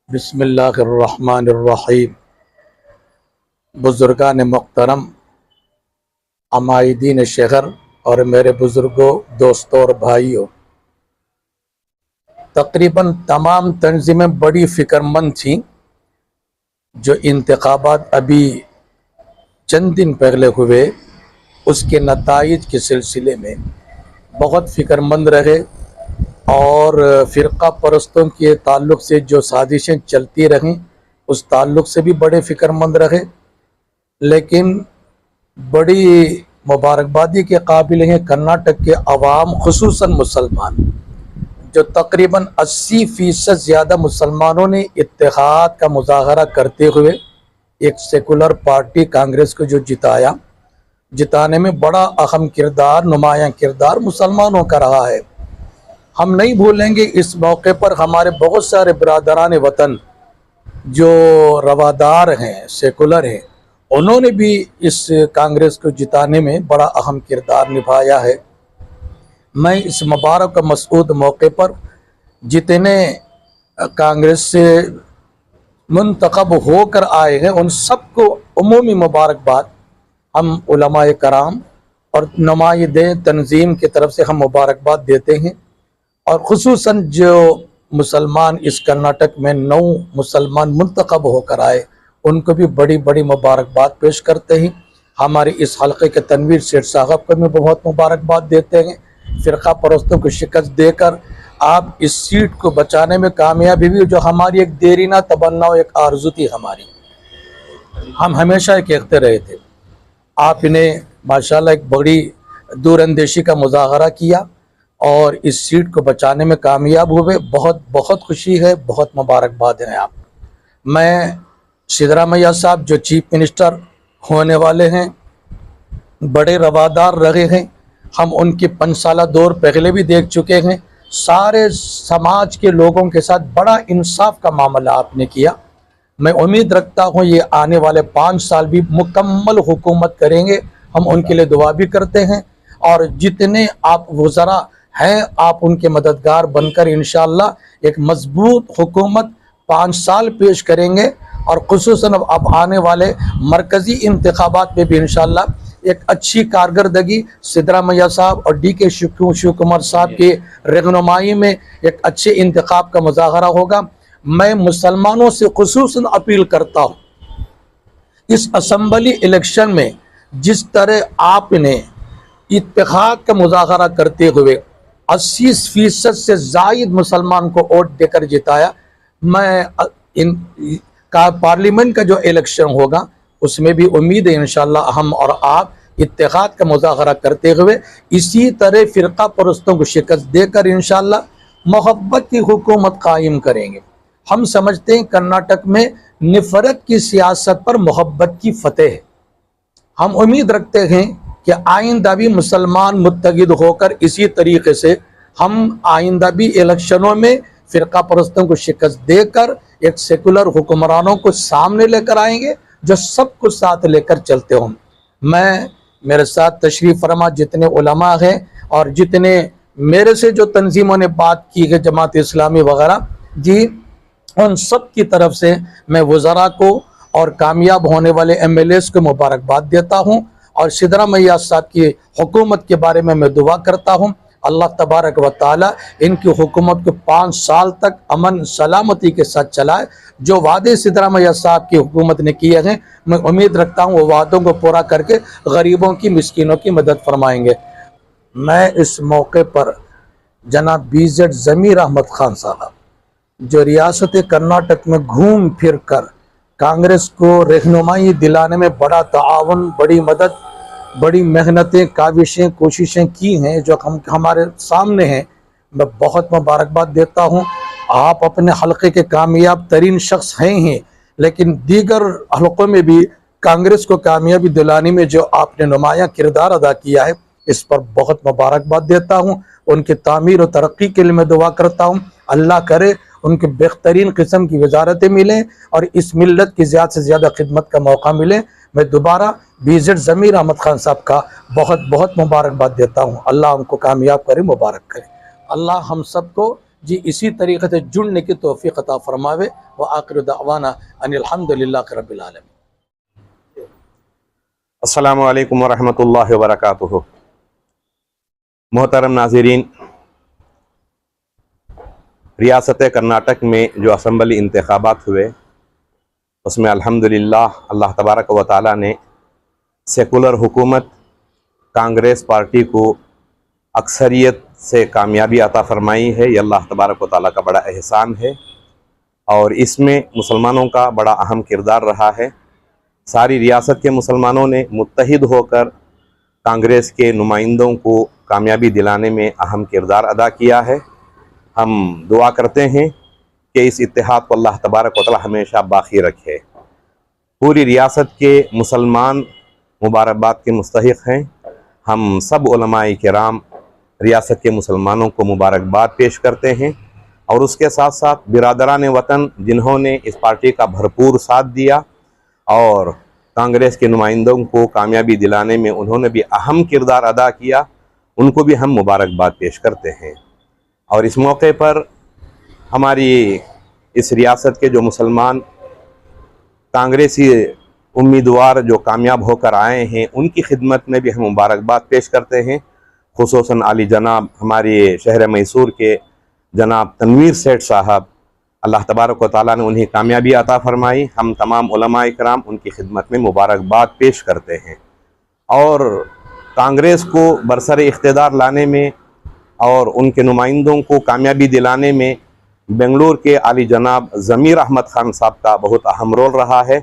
بسم اللہ الرحمن الرحیم۔ بزرگان محترم، عمائدین شہر اور میرے بزرگوں، دوستوں اور بھائیوں، تقریباً تمام تنظیمیں بڑی فکر مند تھیں۔ جو انتخابات ابھی چند دن پہلے ہوئے اس کے نتائج کے سلسلے میں بہت فکر مند رہے اور فرقہ پرستوں کے تعلق سے جو سازشیں چلتی رہیں اس تعلق سے بھی بڑے فکر مند رہے، لیکن بڑی مبارکبادی کے قابل ہیں کرناٹک کے عوام، خصوصاً مسلمان، جو تقریباً 80% زیادہ مسلمانوں نے اتحاد کا مظاہرہ کرتے ہوئے ایک سیکولر پارٹی کانگریس کو جو جتانے میں بڑا اہم کردار، نمایاں کردار مسلمانوں کا رہا ہے۔ ہم نہیں بھولیں گے اس موقع پر ہمارے بہت سارے برادران وطن جو روادار ہیں، سیکولر ہیں، انہوں نے بھی اس کانگریس کو جتانے میں بڑا اہم کردار نبھایا ہے۔ میں اس مبارک و مسعود موقع پر جتنے کانگریس سے منتخب ہو کر آئے ہیں ان سب کو عمومی مبارکباد ہم علماء کرام اور نمائندے تنظیم کی طرف سے ہم مبارکباد دیتے ہیں، اور خصوصاً جو مسلمان اس کرناٹک میں نو مسلمان منتخب ہو کر آئے ان کو بھی بڑی بڑی مبارکباد پیش کرتے ہیں۔ ہمارے اس حلقے کے تنویر سیٹھ صاحب کو بھی بہت مبارکباد دیتے ہیں۔ فرقہ پرستوں کو شکست دے کر آپ اس سیٹ کو بچانے میں کامیابی بھی، جو ہماری ایک دیرینہ تمنا و ایک آرزو تھی ہماری، ہم ہمیشہ یہ کہتے رہے تھے۔ آپ نے ماشاءاللہ ایک بڑی دور اندیشی کا مظاہرہ کیا اور اس سیٹ کو بچانے میں کامیاب ہوئے، بہت بہت خوشی ہے، بہت مبارکباد ہے آپ۔ میں سدرامیہ صاحب جو چیف منسٹر ہونے والے ہیں، بڑے روادار رہے ہیں، ہم ان کی 5 سالہ دور پہلے بھی دیکھ چکے ہیں۔ سارے سماج کے لوگوں کے ساتھ بڑا انصاف کا معاملہ آپ نے کیا۔ میں امید رکھتا ہوں یہ آنے والے 5 سال بھی مکمل حکومت کریں گے، ہم ان کے لیے دعا بھی کرتے ہیں، اور جتنے آپ وزراء ہیں آپ ان کے مددگار بن کر انشاءاللہ ایک مضبوط حکومت 5 سال پیش کریں گے، اور خصوصاً اب آنے والے مرکزی انتخابات میں بھی انشاءاللہ ایک اچھی کارکردگی سدرامیہ صاحب اور ڈی کے شیو کمار صاحب کی رہنمائی میں ایک اچھے انتخاب کا مظاہرہ ہوگا۔ میں مسلمانوں سے خصوصاً اپیل کرتا ہوں، اس اسمبلی الیکشن میں جس طرح آپ نے اتحاد کا مظاہرہ کرتے ہوئے 80% سے زائد مسلمان کو ووٹ دے کر جتایا، میں پارلیمنٹ کا جو الیکشن ہوگا اس میں بھی امید ہے انشاءاللہ ہم اور آپ اتحاد کا مظاہرہ کرتے ہوئے اسی طرح فرقہ پرستوں کو شکست دے کر انشاءاللہ محبت کی حکومت قائم کریں گے۔ ہم سمجھتے ہیں کرناٹک میں نفرت کی سیاست پر محبت کی فتح ہے۔ ہم امید رکھتے ہیں کہ آئندہ بھی مسلمان متحد ہو کر اسی طریقے سے ہم آئندہ بھی الیکشنوں میں فرقہ پرستوں کو شکست دے کر ایک سیکولر حکمرانوں کو سامنے لے کر آئیں گے جو سب کو ساتھ لے کر چلتے ہوں۔ میرے ساتھ تشریف فرما جتنے علماء ہیں اور جتنے میرے سے جو تنظیموں نے بات کی ہے، جماعت اسلامی وغیرہ، جی ان سب کی طرف سے میں وزراء کو اور کامیاب ہونے والے MLAs کو مبارکباد دیتا ہوں، اور سدرامیہ صاحب کی حکومت کے بارے میں دعا کرتا ہوں اللہ تبارک و تعالی ان کی حکومت کو 5 سال تک امن سلامتی کے ساتھ چلائے۔ جو وعدے سدرامیہ صاحب کی حکومت نے کیے ہیں میں امید رکھتا ہوں وہ وعدوں کو پورا کر کے غریبوں کی، مسکینوں کی مدد فرمائیں گے۔ میں اس موقع پر جناب BZ ضمیر احمد خان صاحب جو ریاست کرناٹک میں گھوم پھر کر کانگریس کو رہنمائی دلانے میں بڑا تعاون، بڑی مدد، بڑی محنتیں، کاوشیں، کوششیں کی ہیں جو ہمارے سامنے ہیں، میں بہت مبارکباد دیتا ہوں۔ آپ اپنے حلقے کے کامیاب ترین شخص ہیں، لیکن دیگر حلقوں میں بھی کانگریس کو کامیابی دلانے میں جو آپ نے نمایاں کردار ادا کیا ہے اس پر بہت مبارکباد دیتا ہوں۔ ان کی تعمیر و ترقی کے لیے میں دعا کرتا ہوں، اللہ کرے ان کے بہترین قسم کی وزارتیں ملیں اور اس ملت کی زیادہ سے زیادہ خدمت کا موقع ملے۔ میں دوبارہ BZ ضمیر احمد خان صاحب کا بہت بہت مبارکباد دیتا ہوں۔ اللہ ان کو کامیاب کرے، مبارک کرے۔ اللہ ہم سب کو جی اسی طریقے سے جڑنے کی توفیق عطا فرماوے. وآخر دعوانا ان الحمدللہ رب العالمین. السلام علیکم ورحمۃ اللہ وبرکاتہ. محترم ناظرین، ریاست کرناٹک میں جو اسمبلی انتخابات ہوئے اس میں الحمدللہ اللہ تبارک و تعالیٰ نے سیکولر حکومت کانگریس پارٹی کو اکثریت سے کامیابی عطا فرمائی ہے. یہ اللہ تبارک و تعالیٰ کا بڑا احسان ہے اور اس میں مسلمانوں کا بڑا اہم کردار رہا ہے. ساری ریاست کے مسلمانوں نے متحد ہو کر کانگریس کے نمائندوں کو کامیابی دلانے میں اہم کردار ادا کیا ہے. ہم دعا کرتے ہیں کہ اس اتحاد کو اللہ تبارک و تعالی ہمیشہ باقی رکھے. پوری ریاست کے مسلمان مبارکباد کے مستحق ہیں. ہم سب علماء کرام ریاست کے مسلمانوں کو مبارکباد پیش کرتے ہیں اور اس کے ساتھ ساتھ برادران وطن جنہوں نے اس پارٹی کا بھرپور ساتھ دیا اور کانگریس کے نمائندوں کو کامیابی دلانے میں انہوں نے بھی اہم کردار ادا کیا، ان کو بھی ہم مبارکباد پیش کرتے ہیں. اور اس موقع پر ہماری اس ریاست کے جو مسلمان کانگریسی امیدوار جو کامیاب ہو کر آئے ہیں ان کی خدمت میں بھی ہم مبارکباد پیش کرتے ہیں. خصوصاً علی جناب ہمارے شہر میسور کے جناب تنویر سیٹھ صاحب، اللہ تبارک و تعالیٰ نے انہیں کامیابی عطا فرمائی. ہم تمام علماء کرام ان کی خدمت میں مبارکباد پیش کرتے ہیں. اور کانگریس کو برسر اقتدار لانے میں اور ان کے نمائندوں کو کامیابی دلانے میں بنگلور کے علی جناب ضمیر احمد خان صاحب کا بہت اہم رول رہا ہے.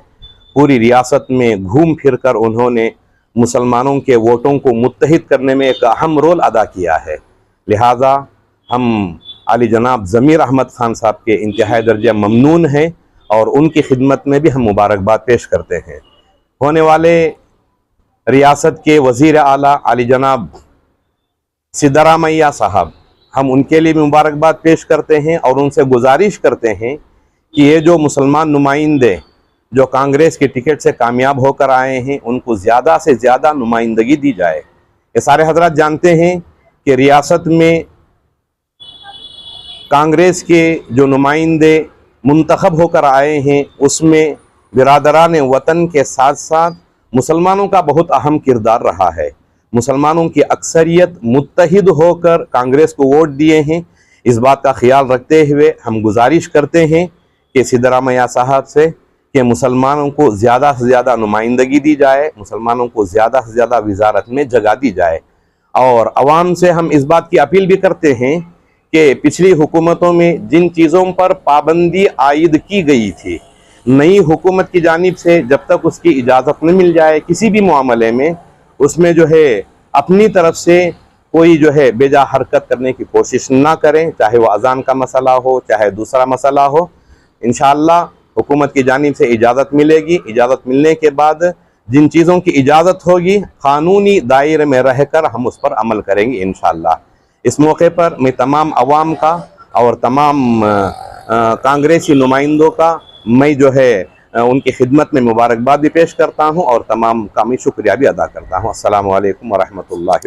پوری ریاست میں گھوم پھر کر انہوں نے مسلمانوں کے ووٹوں کو متحد کرنے میں ایک اہم رول ادا کیا ہے. لہٰذا ہم علی جناب ضمیر احمد خان صاحب کے انتہائی درجہ ممنون ہیں اور ان کی خدمت میں بھی ہم مبارکباد پیش کرتے ہیں. ہونے والے ریاست کے وزیر اعلیٰ علی جناب سدھرامیا صاحب، ہم ان کے لیے بھی مبارکباد پیش کرتے ہیں اور ان سے گزارش کرتے ہیں کہ یہ جو مسلمان نمائندے جو کانگریس کی ٹکٹ سے کامیاب ہو کر آئے ہیں ان کو زیادہ سے زیادہ نمائندگی دی جائے. یہ سارے حضرات جانتے ہیں کہ ریاست میں کانگریس کے جو نمائندے منتخب ہو کر آئے ہیں اس میں برادران وطن کے ساتھ ساتھ مسلمانوں کا بہت اہم کردار رہا ہے. مسلمانوں کی اکثریت متحد ہو کر کانگریس کو ووٹ دیے ہیں. اس بات کا خیال رکھتے ہوئے ہم گزارش کرتے ہیں کہ سدھرامیا صاحب سے کہ مسلمانوں کو زیادہ سے زیادہ نمائندگی دی جائے، مسلمانوں کو زیادہ سے زیادہ وزارت میں جگہ دی جائے. اور عوام سے ہم اس بات کی اپیل بھی کرتے ہیں کہ پچھلی حکومتوں میں جن چیزوں پر پابندی عائد کی گئی تھی، نئی حکومت کی جانب سے جب تک اس کی اجازت نہ مل جائے کسی بھی معاملے میں، اس میں جو ہے اپنی طرف سے کوئی جو ہے بے جا حرکت کرنے کی کوشش نہ کریں، چاہے وہ اذان کا مسئلہ ہو چاہے دوسرا مسئلہ ہو. انشاءاللہ حکومت کی جانب سے اجازت ملے گی. اجازت ملنے کے بعد جن چیزوں کی اجازت ہوگی قانونی دائرے میں رہ کر ہم اس پر عمل کریں گے انشاءاللہ. اس موقع پر میں تمام عوام کا اور تمام کانگریسی نمائندوں کا میں جو ہے ان کی خدمت میں مبارکباد بھی پیش کرتا ہوں اور تمام کا میں شکریہ بھی ادا کرتا ہوں. السلام علیکم ورحمۃ اللہ وبرکاتہ.